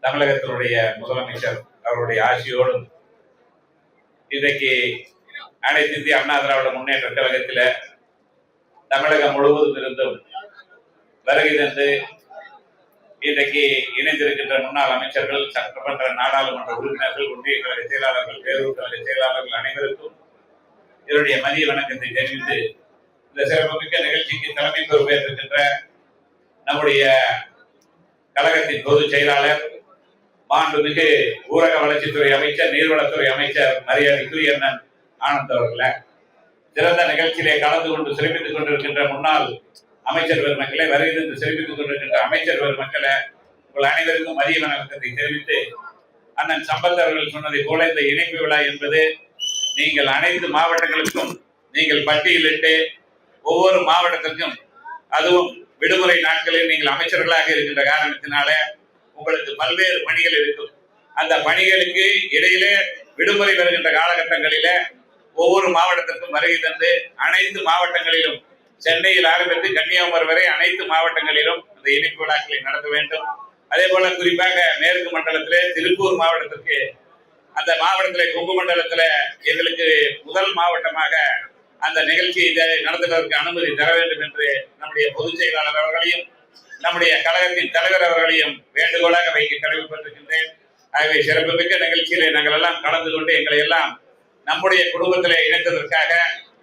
தமிழகத்தினுடைய முதலமைச்சர் அவருடைய ஆட்சியோடும் இன்றைக்கு அனைத்து இந்திய அண்ணா திராவிட முன்னேற்ற கழகத்தில் தமிழகம் முழுவதும் இருந்தும் வருகை தந்து இன்றைக்கு இணைந்திருக்கின்ற முன்னாள் அமைச்சர்கள், சட்டமன்ற நாடாளுமன்ற உறுப்பினர்கள், ஒன்றிய கழக செயலாளர்கள், பேரூர் கழக செயலாளர்கள் அனைவருக்கும் என்னுடைய மதிய வணக்கத்தை தெரிவித்து இந்த சிறப்புமிக்க நிகழ்ச்சிக்கு தலைமை பொறுப்பேற்றிருக்கின்ற நம்முடைய கழகத்தின் பொதுச் செயலாளர், மாண்புமிகு ஊரக வளர்ச்சித்துறை அமைச்சர், நீர்வளத்துறை அமைச்சர் மரியாதைக்குரிய அண்ணன் ஆனந்த் அவர்களை, சிறந்த நிகழ்ச்சியிலே கலந்து கொண்டு சிறப்பித்துக் கொண்டிருக்கின்ற முன்னாள் அமைச்சர் பெருமக்களை, வருகை சிறப்பித்துக் கொண்டிருக்கின்ற அமைச்சர் பெருமக்களை, உங்கள் அனைவருக்கும் மதிய வணக்கத்தை தெரிவித்து, அண்ணன் சம்பத் அவர்கள் சொன்னதை போல இந்த இணைப்பு விழா என்பது நீங்கள் அனைத்து மாவட்டங்களுக்கும் நீங்கள் பட்டியலிட்டு ஒவ்வொரு மாவட்டத்திற்கும், அதுவும் விடுமுறை நாட்களில் நீங்கள் அமைச்சர்களாக இருக்கின்ற காரணத்தினால உங்களுக்கு பல்வேறு பணிகள் இருக்கும். அந்த பணிகளுக்கு இடையிலே விடுமுறை வருகின்ற காலகட்டங்களில ஒவ்வொரு மாவட்டத்திற்கும் வருகை தந்து அனைத்து மாவட்டங்களிலும், சென்னையில் ஆரம்பித்து கன்னியாகுமரி வரை அனைத்து மாவட்டங்களிலும் அந்த இணைப்பு விழாக்களை நடத்த வேண்டும். அதே போல குறிப்பாக மேற்கு மண்டலத்திலே திருப்பூர் மாவட்டத்திற்கு, அந்த மாவட்டத்திலே கொங்கு மண்டலத்தில் எங்களுக்கு முதல் மாவட்டமாக அந்த நிகழ்ச்சியை நடத்துவதற்கு அனுமதி தர வேண்டும் என்று நம்முடைய பொதுச் செயலாளர் அவர்களையும் நம்முடைய கழகத்தின் தலைவர் அவர்களையும் வேண்டுகோளாக வைக்க கடமைப்பட்டிருக்கின்றேன். ஆகவே சிறப்புமிக்க நிகழ்ச்சியிலே நாங்கள் எல்லாம் கலந்து கொண்டு எங்களை எல்லாம் நம்முடைய குடும்பத்திலே இணைத்ததற்காக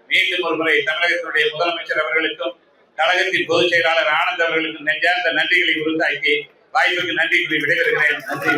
மீண்டும் ஒரு முறை தமிழகத்தினுடைய முதலமைச்சர் அவர்களுக்கும் கழகத்தின் பொதுச் செயலாளர் ஆனந்த் அவர்களுக்கும் நெஞ்சார்ந்த நன்றிகளை உறுத்தாக்கி வாய்ப்புக்கு நன்றி கூறி விடைபெறுகிறேன். நன்றி.